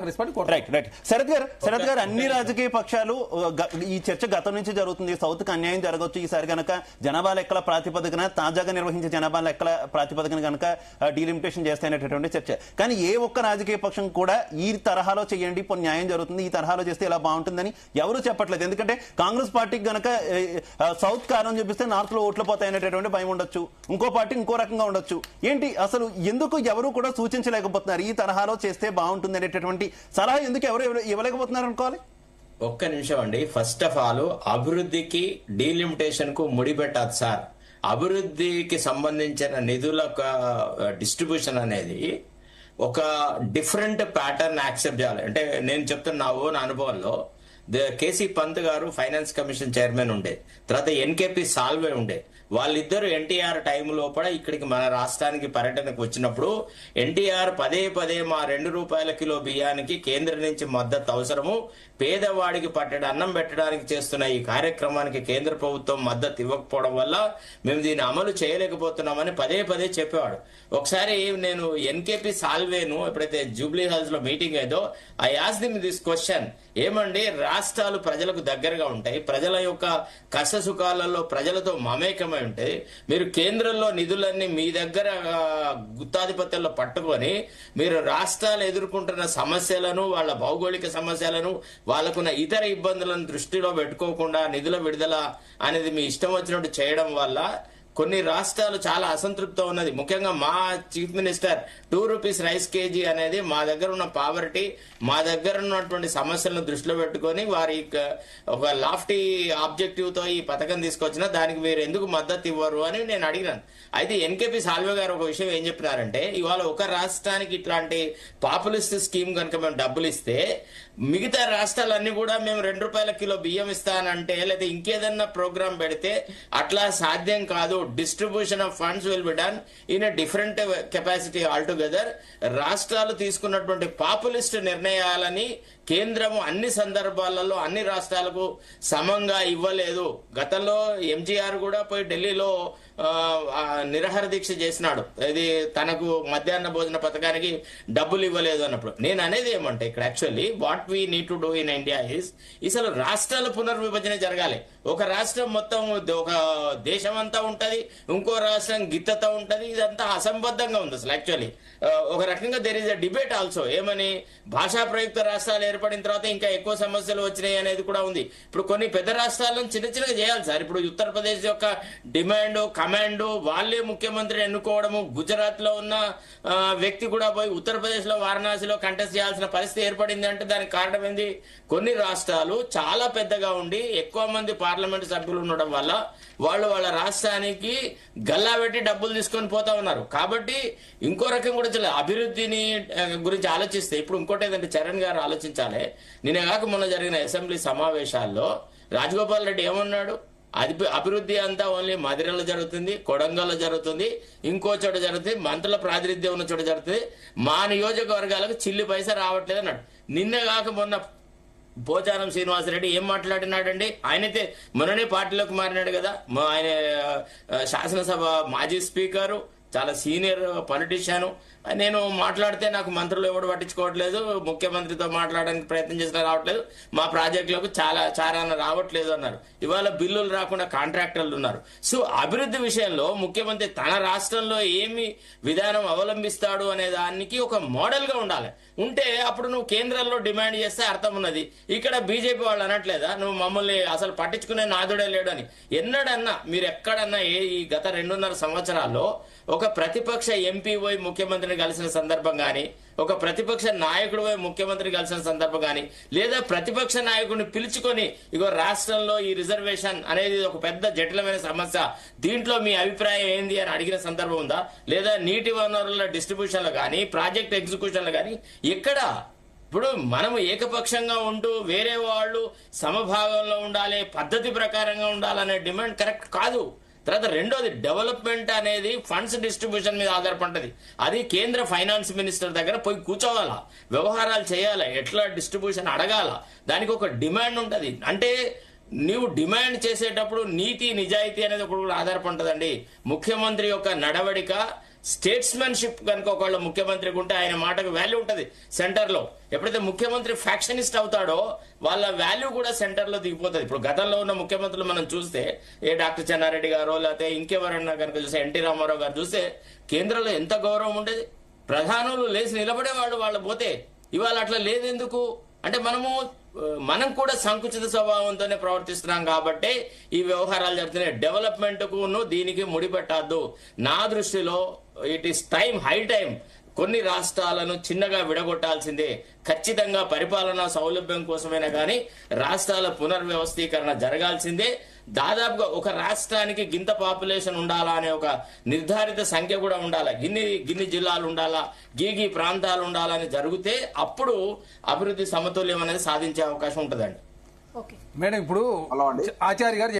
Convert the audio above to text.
Right right Sarath గారు అన్ని రాజకీయ పక్షాలు ఈ చర్చ గతం నుంచి జరుగుతుంది. సౌత్ కి అన్యాయం జరగవచ్చు ఈసారి గనక జనాభా లెక్కల ప్రాతిపదికన తాజాగా నిర్వహించే జనాభా లెక్కల ప్రాతిపదికన గనక డీలిమిటేషన్ చేస్తాయనేటటువంటి చర్చ. కానీ ఏ ఒక్క రాజకీయ పక్షం కూడా ఈ తరహాలో చేయండి ఇప్పుడు న్యాయం జరుగుతుంది, ఈ తరహాలో చేస్తే ఇలా బాగుంటుందని ఎవరు చెప్పట్లేదు. ఎందుకంటే కాంగ్రెస్ పార్టీకి గనక సౌత్ కారణం చూపిస్తే నార్త్ లో ఓట్లు పోతాయనేటటువంటి భయం ఉండొచ్చు, ఇంకో పార్టీ ఇంకో రకంగా ఉండొచ్చు. ఏంటి అసలు ఎందుకు ఎవరు కూడా సూచించలేకపోతున్నారు ఈ తరహాలో చేస్తే బాగుంటుంది అనేటటువంటి సలహా ఎందుకు ఎవరు ఇవ్వలేకపోతున్నారు అనుకోవాలి? ఒక్క నిమిషం అండి. ఫస్ట్ ఆఫ్ ఆల్ అభివృద్ధికి డీలిమిటేషన్ కు ముడిపెట్టాలి సార్. అభివృద్ధికి సంబంధించిన నిధుల డిస్ట్రిబ్యూషన్ అనేది ఒక డిఫరెంట్ ప్యాటర్న్ యాక్సెప్ట్ చేయాలి. అంటే నేను చెప్తున్న నా ఓన్ అనుభవంలో కేసీ పంత్ గారు ఫైనాన్స్ కమిషన్ చైర్మన్ ఉండే, తర్వాత ఎన్కేపీ సాల్వే ఉండే. వాళ్ళిద్దరు ఎన్టీఆర్ టైం లోపల ఇక్కడికి మన రాష్ట్రానికి పర్యటనకు వచ్చినప్పుడు ఎన్టీఆర్ పదే మా 2 రూపాయల కిలో బియ్యానికి కేంద్రం నుంచి మద్దతు అవసరము, పేదవాడికి పట్టెడు అన్నం పెట్టడానికి చేస్తున్న ఈ కార్యక్రమానికి కేంద్ర ప్రభుత్వం మద్దతు ఇవ్వకపోవడం వల్ల మేము దీన్ని అమలు చేయలేకపోతున్నామని పదే చెప్పేవాడు. ఒకసారి నేను ఎన్కేపీ సాల్వేను ఎప్పుడైతే జూబ్లీ హిల్స్ లో మీటింగ్ అయిందో I asked him this question, ఏమండి రాష్ట్రాలు ప్రజలకు దగ్గరగా ఉంటాయి, ప్రజల యొక్క కష్ట సుఖాలలో ప్రజలతో మమేకమై ఉంటాయి, మీరు కేంద్రంలో నిధులన్నీ మీ దగ్గర గుత్తాధిపత్యంలో పట్టుకొని మీరు రాష్ట్రాలు ఎదుర్కొంటున్న సమస్యలను, వాళ్ళ భౌగోళిక సమస్యలను, వాళ్ళకున్న ఇతర ఇబ్బందులను దృష్టిలో పెట్టుకోకుండా నిధుల విడుదల అనేది మీ ఇష్టం వచ్చినట్టు చేయడం వల్ల కొన్ని రాష్ట్రాలు చాలా అసంతృప్తి ఉన్నది. ముఖ్యంగా మా chief minister 2 rupees rice KG అనేది మా దగ్గర ఉన్న పావర్టీ, మా దగ్గర ఉన్నటువంటి సమస్యలను దృష్టిలో పెట్టుకొని వారి ఒక లాఫ్టీ ఆబ్జెక్టివ్ తో ఈ పథకం తీసుకొచ్చిన దానికి మీరు ఎందుకు మద్దతు ఇవ్వరు అని నేను అడిగినాను. అయితే ఎన్కేపీ సాల్వే గారు ఒక విషయం ఏం చెప్పినారంటే, ఇవాళ ఒక రాష్ట్రానికి ఇట్లాంటి పాపులిస్ట్ స్కీమ్ కనుక మేము డబ్బులు ఇస్తే మిగతా రాష్ట్రాలన్నీ కూడా మేము 2 రూపాయల కిలో బియ్యం ఇస్తానంటే లేదా ఇంకేదన్నా ప్రోగ్రాం పెడితే అట్లా సాధ్యం కాదు. Distribution of funds will be done in a different capacity all together. రాష్ట్రాలు తీసుకున్నటువంటి పాపులిస్ట్ నిర్ణయాలని కేంద్రము అన్ని సందర్భాలలో అన్ని రాష్ట్రాలకు సమంగా ఇవ్వలేదు. గతంలో ఎంజీఆర్ కూడా పోయి ఢిల్లీలో నిరాహార దీక్ష చేసినాడు, ఇది తనకు మధ్యాహ్న భోజన పథకానికి డబ్బులు ఇవ్వలేదు అన్నప్పుడు. నేను అనేది ఏమంటే ఇక్కడ actually what we need to do in India is అసలు రాష్ట్రాల పునర్విభజన జరగాలి. ఒక రాష్ట్రం మొత్తం ఒక దేశం అంతా ఉంటది, ఇంకో రాష్ట్రం గిత్తత ఉంటది, ఇదంతా అసంబద్ధంగా ఉంది అసలు. యాక్చువల్లీ ఒక రకంగా there is a debate also, ఏమని భాషా ప్రయుక్త రాష్ట్రాలు ఏర్పడిన తర్వాత ఇంకా ఎక్కువ సమస్యలు వచ్చినాయి అనేది కూడా ఉంది. ఇప్పుడు కొన్ని పెద్ద రాష్ట్రాలను చిన్నగా చేయాలి సార్. ఇప్పుడు ఉత్తరప్రదేశ్ యొక్క డిమాండ్ కమాండ్ వాళ్ళే ముఖ్యమంత్రిని ఎన్నుకోవడము, గుజరాత్ లో ఉన్న వ్యక్తి కూడా పోయి ఉత్తరప్రదేశ్ లో వారణాసిలో కంటెస్ట్ చేయాల్సిన పరిస్థితి ఏర్పడింది అంటే దానికి కారణం ఏంది? కొన్ని రాష్ట్రాలు చాలా పెద్దగా ఉండి ఎక్కువ మంది పార్లమెంట్ సభ్యులు ఉండడం వల్ల వాళ్ళ రాష్ట్రానికి గల్లా పెట్టి డబ్బులు తీసుకొని పోతా ఉన్నారు. కాబట్టి ఇంకో రకం కూడా అభివృద్ధిని గురించి ఆలోచిస్తే ఇప్పుడు ఇంకోటి ఏంటంటే చరణ్ గారు ఆలోచించాలి. నిన్న కాక మొన్న జరిగిన అసెంబ్లీ సమావేశాల్లో రాజగోపాల్ రెడ్డి ఏమన్నాడు? అభివృద్ధి అంతా ఓన్లీ మదిరలో జరుగుతుంది, కొడంగల్లో జరుగుతుంది, ఇంకో చోట జరుగుతుంది, మంత్రుల ప్రాతినిధ్యం ఉన్న చోట జరుగుతుంది, మా నియోజకవర్గాలకు చిల్లి పైసా రావట్లేదు అన్నాడు. నిన్న కాక మొన్న పోచారం శ్రీనివాసరెడ్డి ఏం మాట్లాడినాడండి? ఆయనైతే మొన్ననే పార్టీలోకి మారినాడు కదా. ఆయన శాసనసభ మాజీ స్పీకరు, చాలా సీనియర్ పొలిటీషియన్. నేను మాట్లాడితే నాకు మంత్రులు ఎవడు పట్టించుకోవట్లేదు, ముఖ్యమంత్రితో మాట్లాడడానికి ప్రయత్నం చేసినా రావట్లేదు, మా ప్రాజెక్టులకు చారాన రావట్లేదు అన్నారు. ఇవాళ బిల్లులు రాకుండా కాంట్రాక్టర్లు ఉన్నారు. సో అభివృద్ధి విషయంలో ముఖ్యమంత్రి తన రాష్ట్రంలో ఏమి విధానం అవలంబిస్తాడు అనే దానికి ఒక మోడల్ గా ఉండాలి. ఉంటే అప్పుడు నువ్వు కేంద్రంలో డిమాండ్ చేస్తే అర్థం ఉన్నది. ఇక్కడ బీజేపీ వాళ్ళు అనట్లేదా నువ్వు మమ్మల్ని అసలు పట్టించుకునే నాదుడే లేడు అని? ఎన్నడన్నా మీరు ఎక్కడన్నా ఈ గత 2.5 సంవత్సరాల్లో ఒక ప్రతిపక్ష ఎంపీ పోయి ముఖ్యమంత్రిని కలిసిన సందర్భం కానీ, ఒక ప్రతిపక్ష నాయకుడు పోయి ముఖ్యమంత్రి కలిసిన సందర్భం కానీ, లేదా ప్రతిపక్ష నాయకుడిని పిలుచుకొని ఇగో రాష్ట్రంలో ఈ రిజర్వేషన్ అనేది ఒక పెద్ద జటిలమైన సమస్య, దీంట్లో మీ అభిప్రాయం ఏంది అని అడిగిన సందర్భం ఉందా? లేదా నీటి వనరుల డిస్ట్రిబ్యూషన్లు కానీ, ప్రాజెక్ట్ ఎగ్జిక్యూషన్లు కానీ ఎక్కడ? ఇప్పుడు మనం ఏకపక్షంగా ఉంటూ వేరే వాళ్ళు సమభాగంలో ఉండాలి, పద్ధతి ప్రకారంగా ఉండాలనే డిమాండ్ కరెక్ట్ కాదు. తర్వాత రెండోది, డెవలప్మెంట్ అనేది ఫండ్స్ డిస్ట్రిబ్యూషన్ మీద ఆధారపడ్డది. అది కేంద్ర ఫైనాన్స్ మినిస్టర్ దగ్గర పోయి కూర్చోవాలా, వ్యవహారాలు చేయాలా, ఎట్లా డిస్ట్రిబ్యూషన్ అడగాల, దానికి ఒక డిమాండ్ ఉంటుంది. అంటే నీవు డిమాండ్ చేసేటప్పుడు నీతి నిజాయితీ అనేది ఒకటి ఆధారపడుతుందండి. ముఖ్యమంత్రి యొక్క నడవడిక స్టేట్స్మెన్షిప్ కనుక ఒకళ్ళు ముఖ్యమంత్రికి ఉంటే ఆయన మాటకు వాల్యూ ఉంటుంది సెంటర్ లో. ఎప్పుడైతే ముఖ్యమంత్రి ఫ్యాక్షనిస్ట్ అవుతాడో వాళ్ళ వాల్యూ కూడా సెంటర్ లో దిగిపోతుంది. ఇప్పుడు గతంలో ఉన్న ముఖ్యమంత్రులు మనం చూస్తే డాక్టర్ చెన్నారెడ్డి గారో లేకపోతే ఇంకెవరన్నా కనుక చూస్తే ఎన్టీ రామారావు గారు చూస్తే కేంద్రంలో ఎంత గౌరవం ఉండేది, ప్రధానులు లేచి నిలబడేవాళ్ళు వాళ్ళు పోతే. ఇవాళ అట్లా లేదు ఎందుకు అంటే మనం కూడా సంకుచిత స్వభావంతోనే ప్రవర్తిస్తున్నాం కాబట్టి ఈ వ్యవహారాలు జరుగుతున్నాయి. డెవలప్మెంట్ కును దీనికి ముడిపెట్టద్దు. నా దృష్టిలో it is time, high time కొన్ని రాష్ట్రాలను చిన్నగా విడగొట్టాల్సిందే. ఖచ్చితంగా పరిపాలనా సౌలభ్యం కోసమైనా కానీ రాష్ట్రాల పునర్వ్యవస్థీకరణ జరగాల్సిందే. దాదాపుగా ఒక రాష్ట్రానికి గింత పాపులేషన్ ఉండాలా అనే ఒక నిర్ధారిత సంఖ్య కూడా ఉండాలా, గిన్ని జిల్లాలు ఉండాలా, గీ ప్రాంతాలు ఉండాలని జరిగితే అప్పుడు అభివృద్ధి సమతుల్యం అనేది సాధించే అవకాశం ఉంటుందండి. మేడం ఇప్పుడు ఆచార్య గారు